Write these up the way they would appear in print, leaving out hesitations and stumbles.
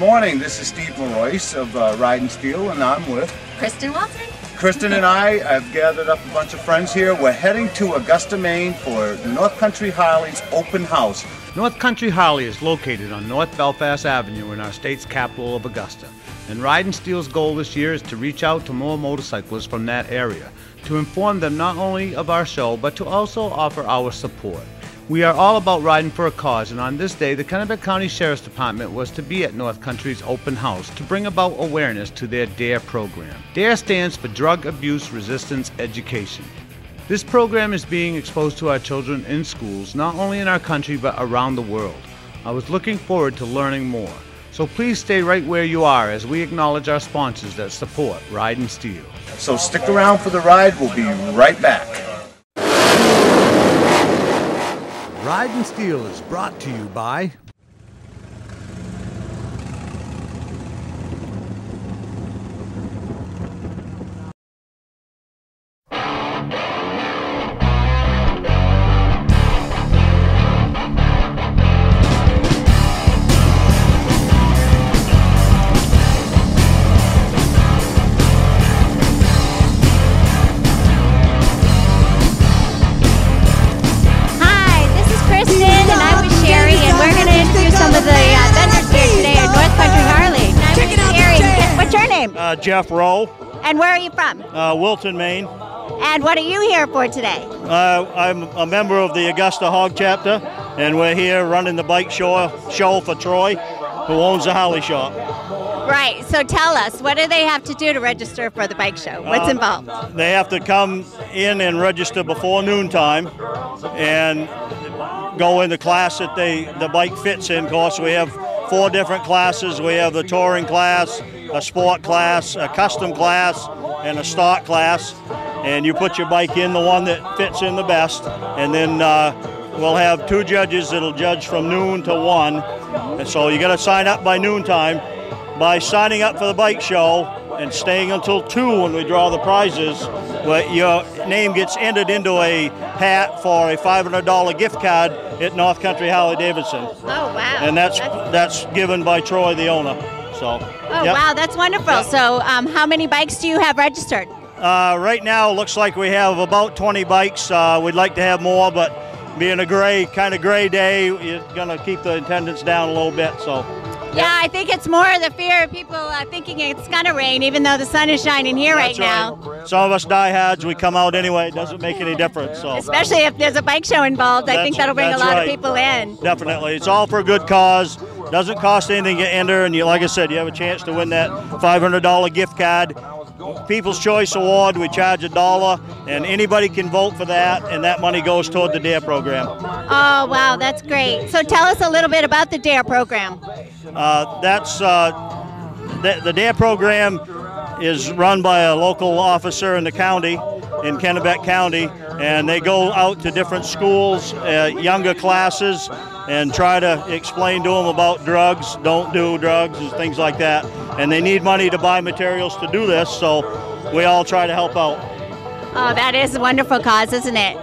morning, this is Steve Royce of Ridin Steel, and I'm with Kristen Walton. Kristen and I have gathered up a bunch of friends here. We're heading to Augusta, Maine for North Country Harley's open house. North Country Harley is located on North Belfast Avenue in our state's capital of Augusta. And Ridin Steel's goal this year is to reach out to more motorcyclists from that area, to inform them not only of our show, but to also offer our support. We are all about riding for a cause, and on this day, the Kennebec County Sheriff's Department was to be at North Country's open house to bring about awareness to their DARE program. DARE stands for Drug Abuse Resistance Education. This program is being exposed to our children in schools, not only in our country, but around the world. I was looking forward to learning more. So please stay right where you are as we acknowledge our sponsors that support Ridin Steel. So stick around for the ride. We'll be right back. Ridin Steel is brought to you by Jeff Rowe. And where are you from? Wilton, Maine. And what are you here for today? I'm a member of the Augusta Hog Chapter, and we're here running the bike show for Troy, who owns the Harley shop. Right, so tell us, what do they have to do to register for the bike show? What's involved? They have to come in and register before noontime and go in the class that the bike fits in. Of course, we have 4 different classes. We have the touring class, a sport class, a custom class, and a stock class. And you put your bike in the one that fits in the best. And then we'll have 2 judges that'll judge from noon to 1. And so you got to sign up by noontime. By signing up for the bike show and staying until 2 when we draw the prizes, your name gets entered into a hat for a $500 gift card at North Country Harley Davidson. Oh, wow. And that's given by Troy, the owner. So. Oh, yep. Wow, that's wonderful. Yep. So how many bikes do you have registered? Right now, it looks like we have about 20 bikes. We'd like to have more, but being a kind of gray day, you're going to keep the attendance down a little bit. So. Yeah, I think it's more the fear of people thinking it's going to rain, even though the sun is shining here right now. Some of us diehards, we come out anyway. It doesn't make any difference. So. Especially if there's a bike show involved. I think that'll bring a lot of people in. Definitely. It's all for a good cause. Doesn't cost anything to enter, and like I said, you have a chance to win that $500 gift card. People's Choice Award, we charge $1, and anybody can vote for that, and that money goes toward the DARE program. Oh, wow, that's great. So tell us a little bit about the DARE program. The DARE program is run by a local officer in the county, in Kennebec County, and they go out to different schools, younger classes, and try to explain to them about drugs, don't do drugs, and things like that. And they need money to buy materials to do this, so we all try to help out. Oh, that is a wonderful cause, isn't it?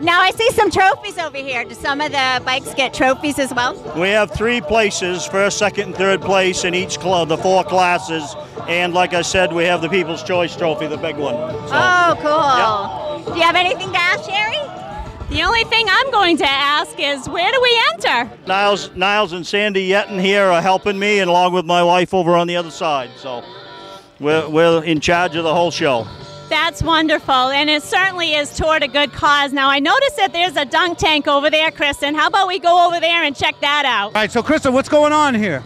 Now I see some trophies over here. Do some of the bikes get trophies as well? We have 3 places, 1st, 2nd, and 3rd place in each club, the 4 classes. And like I said, we have the People's Choice Trophy, the big one. So, oh, cool. Yep. Do you have anything to ask, Sherry? The only thing I'm going to ask is, where do we enter? Niles and Sandy Yetton here are helping me, and along with my wife over on the other side. So we're in charge of the whole show. That's wonderful, and it certainly is toward a good cause. Now, I noticed that there's a dunk tank over there, Kristen. How about we go over there and check that out? All right, so Kristen, what's going on here?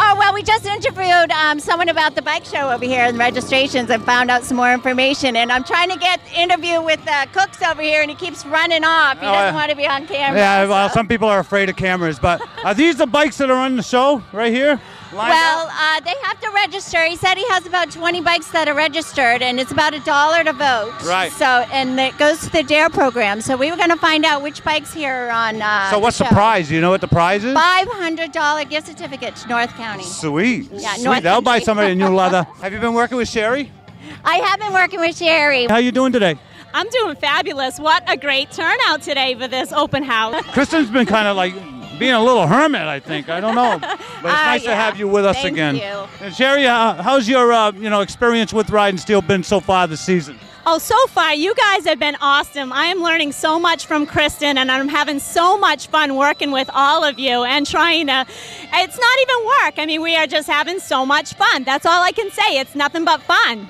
Oh, well, we just interviewed someone about the bike show over here and registrations and found out some more information. And I'm trying to get interview with Cooks over here, and he keeps running off. He doesn't want to be on camera. Yeah, well, some people are afraid of cameras. But are these the bikes that are on the show right here? Well, they have to register. He said he has about 20 bikes that are registered, and it's about $1 to vote. Right. So, and it goes to the DARE program. So we were going to find out which bikes here are on. So what's the prize? Do you know what the prize is? $500 gift certificate to North County. Sweet. Yeah, sweet. That'll buy somebody a new leather. Have you been working with Sherry? I have been working with Sherry. How you doing today? I'm doing fabulous. What a great turnout today for this open house. Kristen's been kind of like being a little hermit, I think. I don't know. But it's nice to have you with us Thank again. you. And Sherry, how's your experience with Ridin Steel been so far this season? Oh, so far, you guys have been awesome. I am learning so much from Kristen, and I'm having so much fun working with all of you and trying to, it's not even work. I mean, we are just having so much fun. That's all I can say. It's nothing but fun.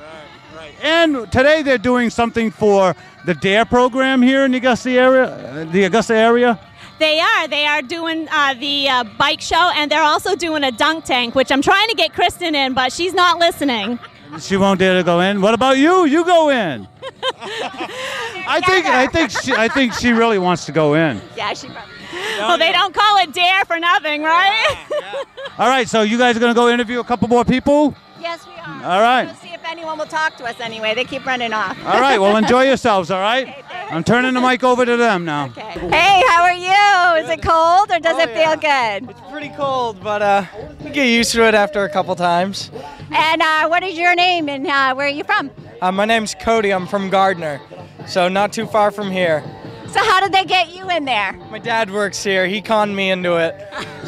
Right. And today they're doing something for the DARE program here in the Augusta area. They are doing the bike show, and they're also doing a dunk tank, which I'm trying to get Kristen in, but she's not listening. She won't dare to go in. What about you? You go in. I think she really wants to go in. Yeah, she probably. Well, they don't call it DARE for nothing, right? Yeah. All right, so you guys are going to go interview a couple more people? Yes, we are. All right. We'll see if anyone will talk to us anyway. They keep running off. All right, well, enjoy yourselves, all right? Okay, thanks. I'm turning the mic over to them now. Okay. Hey, how are you? Is it cold or does it feel good? It's pretty cold, but you get used to it after a couple times. And what is your name and where are you from? My name's Cody. I'm from Gardner, so not too far from here. So how did they get you in there? My dad works here. He conned me into it.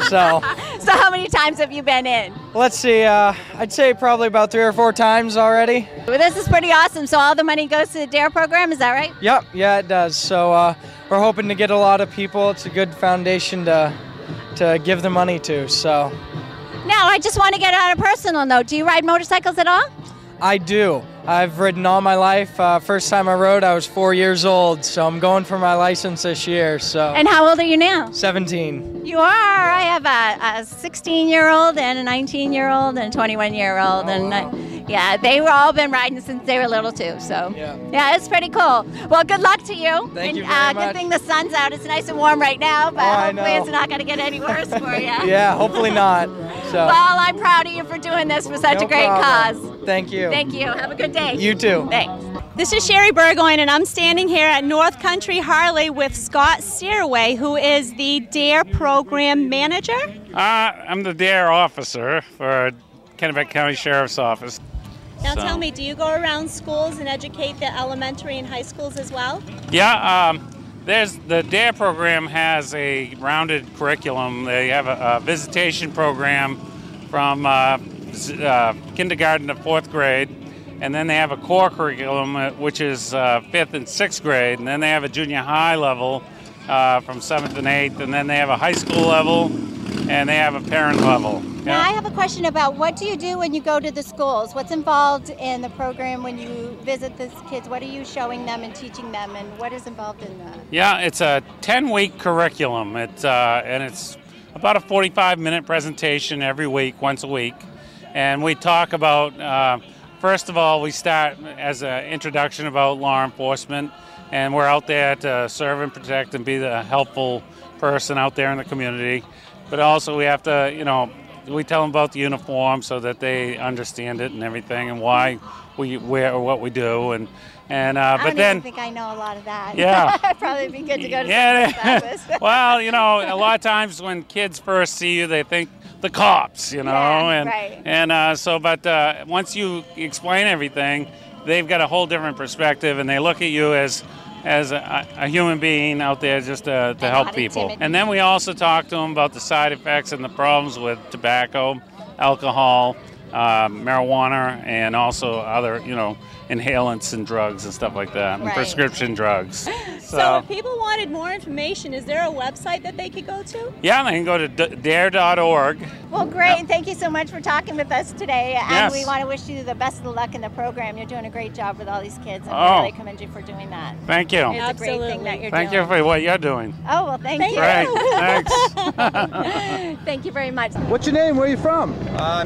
So So how many times have you been in? let's see. I'd say probably about 3 or 4 times already. Well, this is pretty awesome. So all the money goes to the DARE program, is that right? Yep. Yeah, it does. So we're hoping to get a lot of people. It's a good foundation to give the money to. So Now, I just want to get on a personal note. Do you ride motorcycles at all? I do. I've ridden all my life. First time I rode, I was 4 years old. So I'm going for my license this year. So And how old are you now? 17. You are. I have a 16-year-old and a 19-year-old and a 21-year-old. Yeah, they've all been riding since they were little too. So yeah, it's pretty cool. Well, good luck to you. Thank you very much. Good thing the sun's out. It's nice and warm right now, but I hopefully know. it's not going to get any worse for you. Yeah, hopefully not. So Well, I'm proud of you for doing this for such no a great problem. cause. Thank you. Thank you. Have a good day. You too. Thanks. This is Sherry Burgoyne, and I'm standing here at North Country Harley with Scott Stairway, who is the DARE program manager. I'm the DARE officer for Kennebec County Sheriff's Office. Now tell me, do you go around schools and educate the elementary and high schools as well? Yeah, the DARE program has a rounded curriculum. They have a visitation program from kindergarten to 4th grade, and then they have a core curriculum, which is 5th and 6th grade, and then they have a junior high level from 7th and 8th, and then they have a high school level, and they have a parent level. Now, I have a question about what do you do when you go to the schools? What's involved in the program when you visit these kids? What are you showing them and teaching them, and what is involved in that? Yeah, it's a 10-week curriculum. It's about a 45-minute presentation every week, once a week. And we talk about, first of all, we start as an introduction about law enforcement, and we're out there to serve and protect and be the helpful person out there in the community. But also we have to, we tell them about the uniform so that they understand it and everything and why we wear what we do. I don't even think I know a lot of that. Yeah. It'd probably be good to go to some classes. Well, a lot of times when kids first see you, they think the cops, But once you explain everything, they've got a whole different perspective, and they look at you as a human being out there just to help people. And then we also talk to them about the side effects and the problems with tobacco, alcohol, marijuana, and also other, inhalants and drugs and stuff like that, and prescription drugs. So if people wanted more information, is there a website that they could go to? Yeah, they can go to dare.org. Well, great. And thank you so much for talking with us today. And Yes. we want to wish you the best of luck in the program. You're doing a great job with all these kids, and we really commend you for doing that. Thank you. It's a great thing that you're Thank doing. you for what you're doing. Oh, well, thank you. Great. Thanks. Thank you very much. What's your name? Where are you from?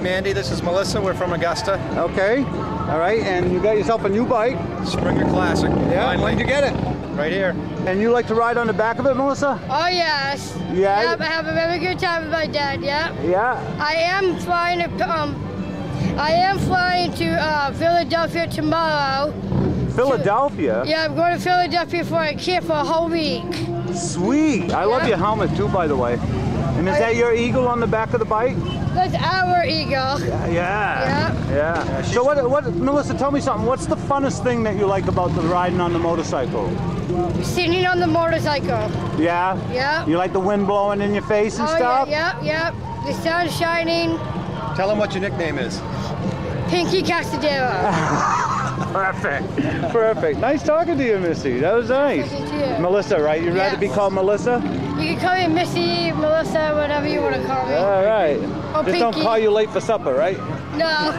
Mandy, this is Melissa. We're from Augusta. Okay. All right, and you got yourself a new bike. Springer Classic. Yeah, Finally. when'd you get it? Right here. And you like to ride on the back of it, Melissa? Oh yes. Yeah? Yep, I have a very good time with my dad. Yeah. Yeah. I am flying to Philadelphia tomorrow. Philadelphia? Yeah, I'm going to Philadelphia for a camp for a whole week. Sweet. I love your helmet too, by the way. And is that your eagle on the back of the bike? That's our eagle. Yeah. So what, Melissa, tell me something. What's the funnest thing that you like about the riding on the motorcycle? Sitting on the motorcycle. Yeah? Yeah. You like the wind blowing in your face and stuff? Yeah. The sun's shining. Tell them what your nickname is. Pinky Castadero. Perfect. Perfect. Nice talking to you, Missy. That was nice. Talking to you. Melissa, right? You'd rather be called Melissa? You can call me Missy, Melissa, whatever you want to call me. All right. Or Just don't Pinky. call you late for supper, right? No.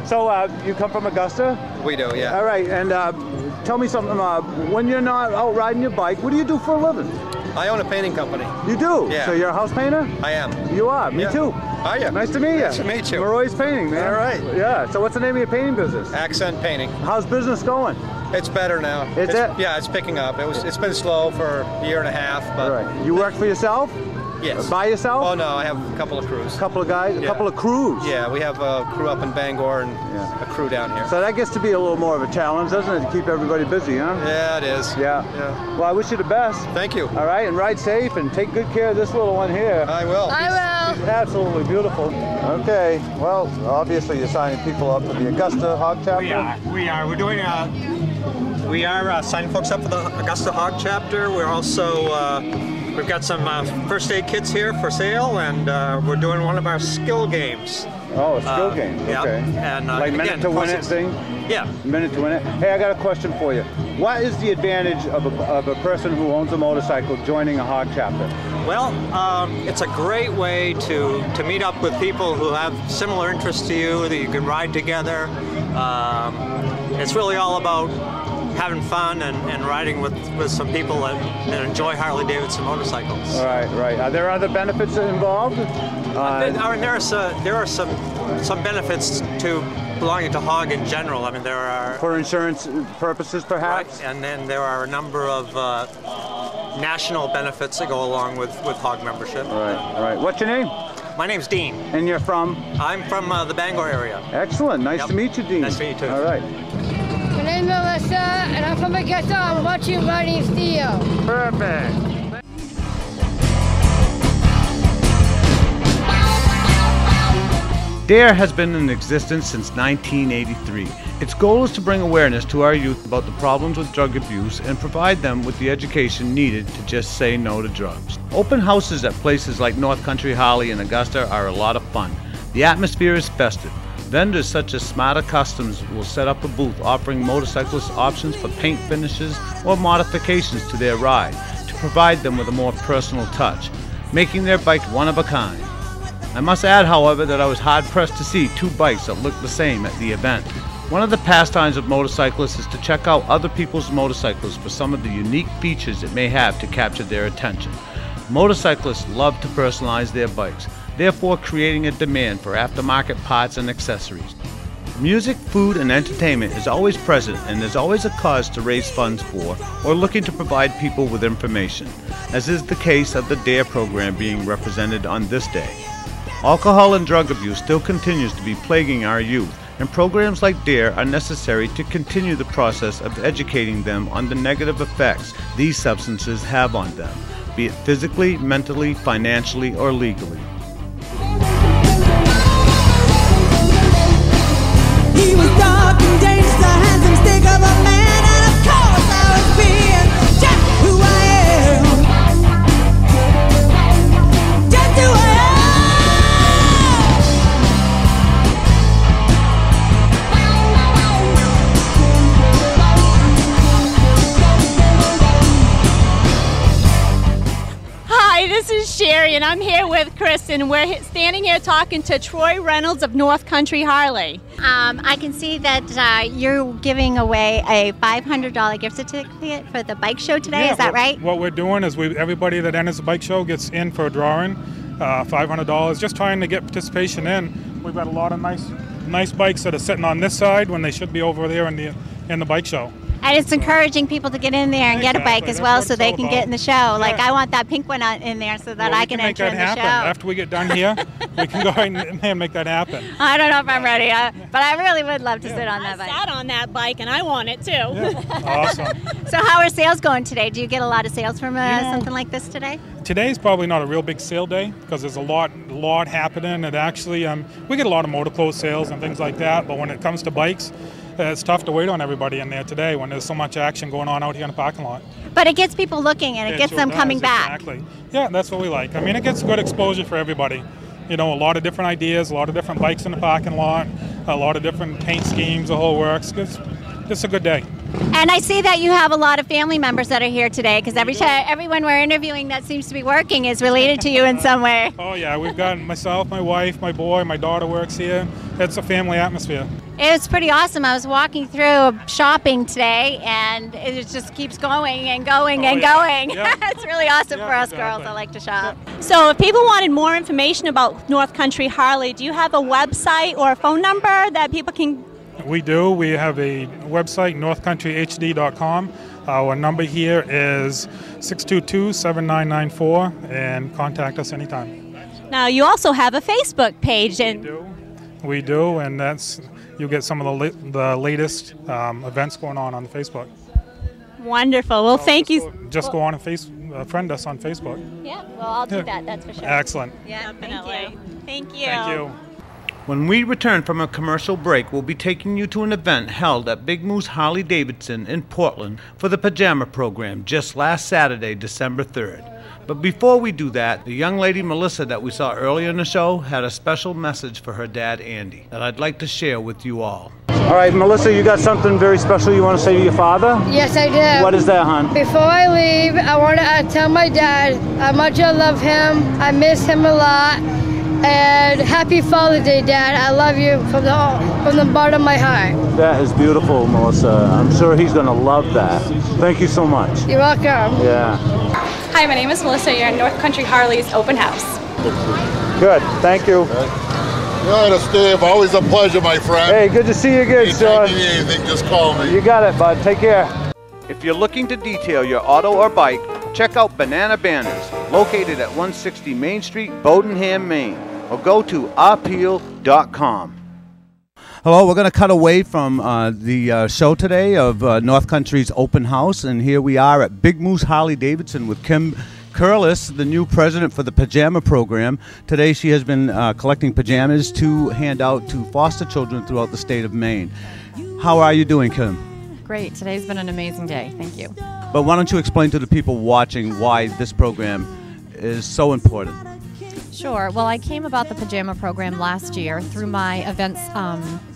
So you come from Augusta? We do, yeah. All right, and tell me something. When you're not out riding your bike, what do you do for a living? I own a painting company. You do? Yeah. So you're a house painter? I am. You are? Me Yeah. too. Are you? Nice to meet you. Nice to meet you. Maroy's Painting, man. All right. Yeah. So what's the name of your painting business? Accent painting. How's business going? It's better now. Is it? Yeah, it's picking up. It's been slow for a year and a half, but All right. You work for yourself? yes. By yourself? Oh no, I have a couple of crews. A couple of guys? A Yeah. couple of crews? Yeah, we have a crew up in Bangor and Yeah. a crew down here. So that gets to be a little more of a challenge, doesn't it, to keep everybody busy, huh? Yeah, it is. Yeah. Yeah. Well, I wish you the best. Thank you. All right, and ride safe and take good care of this little one here. I will. I will. Absolutely beautiful. Okay, well, obviously you're signing people up for the Augusta Hog Chapter. We are. We're doing we are signing folks up for the Augusta Hog Chapter. We're also we've got some first aid kits here for sale, and we're doing one of our skill games. Oh, a skill game. Yeah. Okay. And like minute again, to win it plus thing? Yeah. Minute to win it. Hey, I got a question for you. What is the advantage of a person who owns a motorcycle joining a hog chapter? Well, it's a great way to meet up with people who have similar interests to you, that you can ride together. It's really all about having fun and riding with some people that enjoy Harley Davidson motorcycles. Right, right. Are there other benefits involved? There are some benefits to belonging to hog in general. I mean, there are For insurance purposes, perhaps? right, and then there are a number of national benefits that go along with hog membership. Right, right. What's your name? My name's Dean. And you're from? I'm from the Bangor area. Excellent. Nice Yep. to meet you, Dean. Nice to meet you, too. All right. My name's Melissa, and I'm from Augusta. I'm watching Riding Steel. Perfect. DARE has been in existence since 1983. Its goal is to bring awareness to our youth about the problems with drug abuse and provide them with the education needed to just say no to drugs. Open houses at places like North Country Harley and Augusta are a lot of fun. The atmosphere is festive. Vendors such as Smarter Customs will set up a booth offering motorcyclists options for paint finishes or modifications to their ride to provide them with a more personal touch, making their bike one of a kind. I must add, however, that I was hard-pressed to see two bikes that looked the same at the event. One of the pastimes of motorcyclists is to check out other people's motorcycles for some of the unique features it may have to capture their attention. Motorcyclists love to personalize their bikes, therefore creating a demand for aftermarket parts and accessories. Music, food, and entertainment is always present, and there's always a cause to raise funds for or looking to provide people with information, as is the case of the DARE program being represented on this day. Alcohol and drug abuse still continues to be plaguing our youth, and programs like DARE are necessary to continue the process of educating them on the negative effects these substances have on them, be it physically, mentally, financially, or legally. He was dark and dangerous, the handsome stick of a man, and of course I was being just who I am. Just who I am. Hi, this is Sherry, and I'm here with Kristen. We're standing here talking to Troy Reynolds of North Country Harley. I can see that you're giving away a $500 gift certificate for the bike show today. Is that right? What we're doing is everybody that enters the bike show gets in for a drawing, $500. Just trying to get participation in. We've got a lot of nice bikes that are sitting on this side when they should be over there in the bike show. And it's encouraging people to get in there and get a bike as well so they can get in the show. Like, I want that pink one in there so that I can enter in the show. After we get done here, we can go ahead and make that happen. I don't know if I'm ready, but I really would love to sit on that bike. I sat on that bike, and I want it too. Yeah. Awesome. So how are sales going today? Do you get a lot of sales from something like this today? Today's probably not a real big sale day because there's a lot happening. And actually, we get a lot of motor clothes sales and things like that. But when it comes to bikes, it's tough to wait on everybody in there today when there's so much action going on out here in the parking lot. But it gets people looking and it gets them coming back. Exactly. Yeah, that's what we like. I mean, it gets good exposure for everybody. You know, a lot of different ideas, a lot of different bikes in the parking lot, a lot of different paint schemes, the whole works. It's a good day. And I see that you have a lot of family members that are here today, because everyone we're interviewing that seems to be working is related to you in some way. Oh yeah, we've got myself, my wife, my boy, my daughter works here. It's a family atmosphere. It's pretty awesome. I was walking through shopping today, and it just keeps going and going and going. Yeah. It's really awesome for us girls that like to shop. So if people wanted more information about North Country Harley, do you have a website or a phone number that people can... We do. We have a website, northcountryhd.com. Our number here is 622-7994, and contact us anytime. Now, you also have a Facebook page. We do, and you get some of the latest events going on the Facebook. Wonderful. Well, thank you. Just go on and friend us on Facebook. Yeah, well, I'll do that, that's for sure. Excellent. Yeah, definitely. Thank you. Thank you. When we return from a commercial break, we'll be taking you to an event held at Big Moose Harley Davidson in Portland for the Pajama Program just last Saturday, December 3rd. But before we do that, the young lady Melissa that we saw earlier in the show had a special message for her dad, Andy, that I'd like to share with you all. All right, Melissa, you got something very special you want to say to your father? Yes, I do. What is that, hon? Before I leave, I want to tell my dad how much I love him. I miss him a lot. And happy Father's Day, Dad. I love you from the bottom of my heart. That is beautiful, Melissa. I'm sure he's going to love that. Thank you so much. You're welcome. Yeah. Hi, my name is Melissa. You're in North Country Harley's open house. Good. Thank you. You know, Steve, always a pleasure, my friend. Hey, good to see you again, Sean. If you need anything, just call me. You got it, bud. Take care. If you're looking to detail your auto or bike, check out Banana Banners, located at 160 Main Street, Bowdenham, Maine, or go to appeal.com. Hello, we're going to cut away from the show today of North Country's open house, and here we are at Big Moose Harley Davidson with Kim Curlis, the new president for the Pajama Program. Today she has been collecting pajamas to hand out to foster children throughout the state of Maine. How are you doing, Kim? Great. Today's been an amazing day. Thank you. But why don't you explain to the people watching why this program is so important? Sure. Well, I came about the Pajama Program last year through my events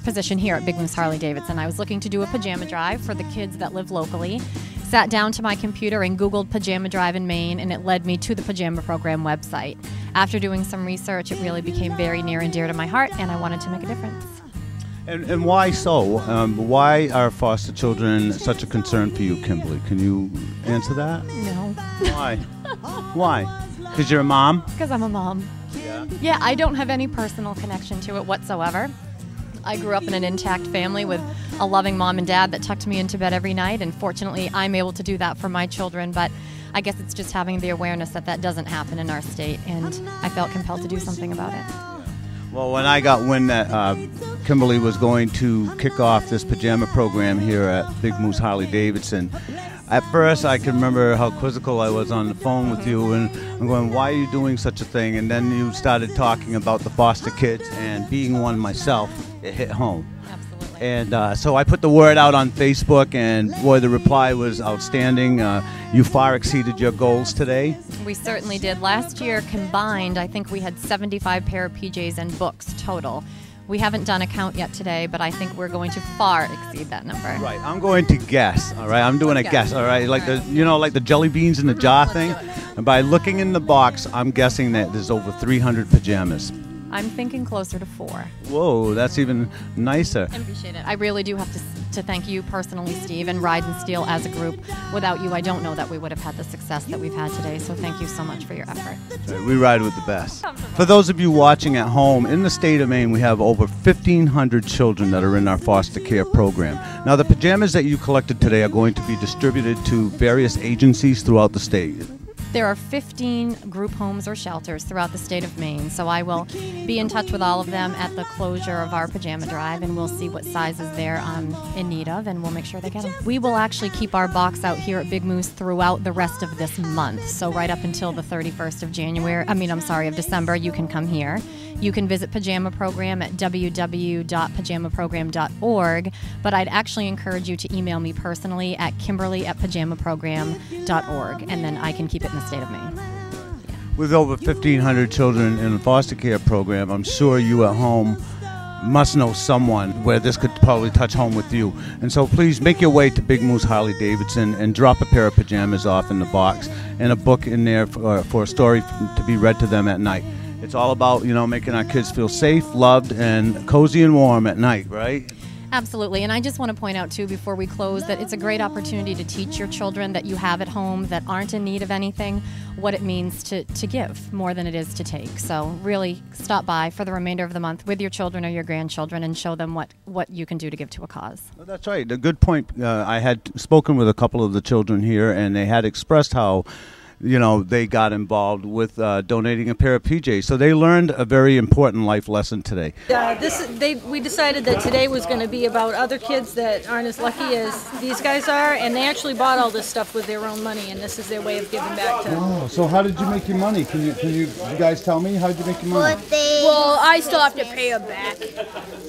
position here at Big Moose Harley Davidson. I was looking to do a pajama drive for the kids that live locally. Sat down to my computer and Googled Pajama Drive in Maine, and it led me to the Pajama Program website. After doing some research, it really became very near and dear to my heart, and I wanted to make a difference. And why so? Why are foster children such a concern for you, Kimberly? Can you answer that? No. Why? Why? Because you're a mom? Because I'm a mom. Yeah, I don't have any personal connection to it whatsoever. I grew up in an intact family with a loving mom and dad that tucked me into bed every night, and fortunately I'm able to do that for my children, but I guess it's just having the awareness that that doesn't happen in our state, and I felt compelled to do something about it. Well, when I got wind that Kimberly was going to kick off this pajama program here at Big Moose Harley Davidson, at first I can remember how quizzical I was on the phone with you, and I'm going, why are you doing such a thing? And then you started talking about the foster kids, and being one myself, it hit home. Absolutely. And so I put the word out on Facebook, and boy, the reply was outstanding. You far exceeded your goals today. We certainly did. Last year combined, I think we had 75 pair of PJs and books total. We haven't done a count yet today, but I think we're going to far exceed that number. Right, I'm going to guess, all right? I'm doing a guess, all right? Like the, you know, like the jelly beans in the jar thing? And by looking in the box, I'm guessing that there's over 300 pajamas. I'm thinking closer to 4. Whoa, that's even nicer. I appreciate it. I really do have to thank you personally, Steve, and Ridin as a group. Without you, I don't know that we would have had the success that we've had today, so thank you so much for your effort. Right, we ride with the best. For those of you watching at home, in the state of Maine, we have over 1,500 children that are in our foster care program. Now, the pajamas that you collected today are going to be distributed to various agencies throughout the state. There are 15 group homes or shelters throughout the state of Maine, so I will be in touch with all of them at the closure of our pajama drive, and we'll see what sizes they're in need of, and we'll make sure they get them. We will actually keep our box out here at Big Moose throughout the rest of this month, so right up until the 31st of December, you can come here. You can visit Pajama Program at www.pajamaprogram.org, but I'd actually encourage you to email me personally at kimberly@pajamaprogram.org, and then I can keep it in the state of Maine. With over 1,500 children in the foster care program, I'm sure you at home must know someone where this could probably touch home with you. And so please make your way to Big Moose Harley Davidson and drop a pair of pajamas off in the box and a book in there for a story to be read to them at night. It's all about, making our kids feel safe, loved, and cozy and warm at night, right? Absolutely, and I just want to point out too before we close that it's a great opportunity to teach your children that you have at home that aren't in need of anything what it means to give more than it is to take. So really stop by for the remainder of the month with your children or your grandchildren and show them what you can do to give to a cause. Well, that's right. A good point. I had spoken with a couple of the children here, and they had expressed how they got involved with donating a pair of PJs. So they learned a very important life lesson today. We decided that today was going to be about other kids that aren't as lucky as these guys are, and they actually bought all this stuff with their own money, and this is their way of giving back to them. Oh, so how did you make your money? Can you guys tell me? How did you make your money? Well, I still have to pay them back.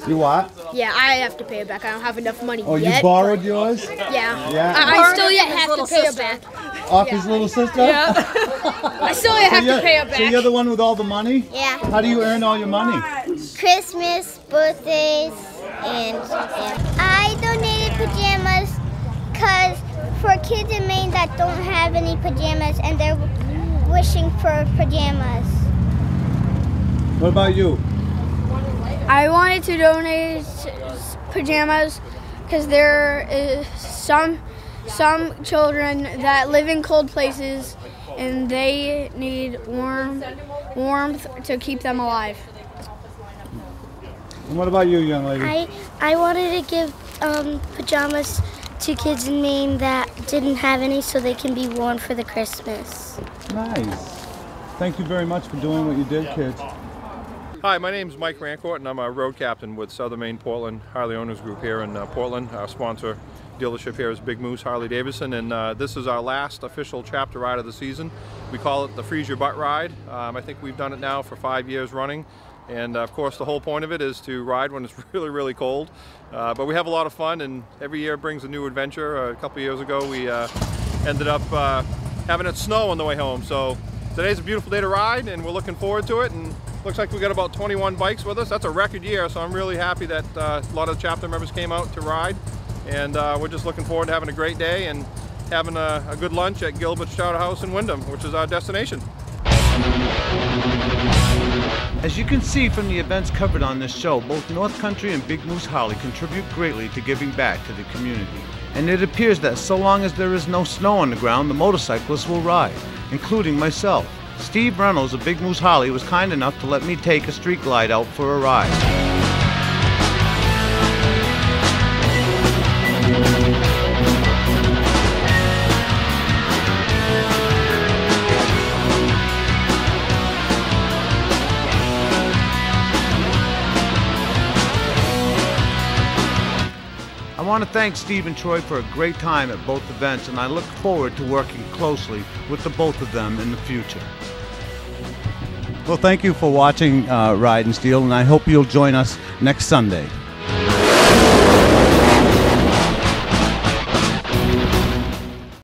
You what? Yeah, I have to pay it back. I don't have enough money yet. Oh, you borrowed yours? Yeah. Yeah. I still yet have to pay it back. Off his little sister? Yeah. I still have to pay it back. So you're the one with all the money? Yeah. How do you earn all your money? Christmas, birthdays, and I donated pajamas because for kids in Maine that don't have any pajamas and they're wishing for pajamas. What about you? I wanted to donate pajamas because there is some children that live in cold places and they need warmth to keep them alive. And what about you, young lady? I wanted to give pajamas to kids in Maine that didn't have any so they can be worn for the Christmas. Nice. Thank you very much for doing what you did, kids. Hi, my name is Mike Rancourt, and I'm a road captain with Southern Maine Portland Harley Owners Group here in Portland. Our sponsor dealership here is Big Moose Harley Davidson, and this is our last official chapter ride of the season. We call it the Freeze Your Butt Ride. I think we've done it now for 5 years running, and of course the whole point of it is to ride when it's really, really cold. But we have a lot of fun, and every year brings a new adventure. A couple years ago we ended up having it snow on the way home, so today's a beautiful day to ride, and we're looking forward to it. And looks like we got about 21 bikes with us. That's a record year, so I'm really happy that a lot of chapter members came out to ride. And we're just looking forward to having a great day and having a good lunch at Gilbert's Chowder House in Windham, which is our destination. As you can see from the events covered on this show, both North Country and Big Moose Harley contribute greatly to giving back to the community. And it appears that so long as there is no snow on the ground, the motorcyclists will ride, including myself. Steve Reynolds of Big Moose Harley was kind enough to let me take a street glide out for a ride. I want to thank Steve and Troy for a great time at both events, and I look forward to working closely with the both of them in the future. Well, thank you for watching Ride and Steel, and I hope you'll join us next Sunday.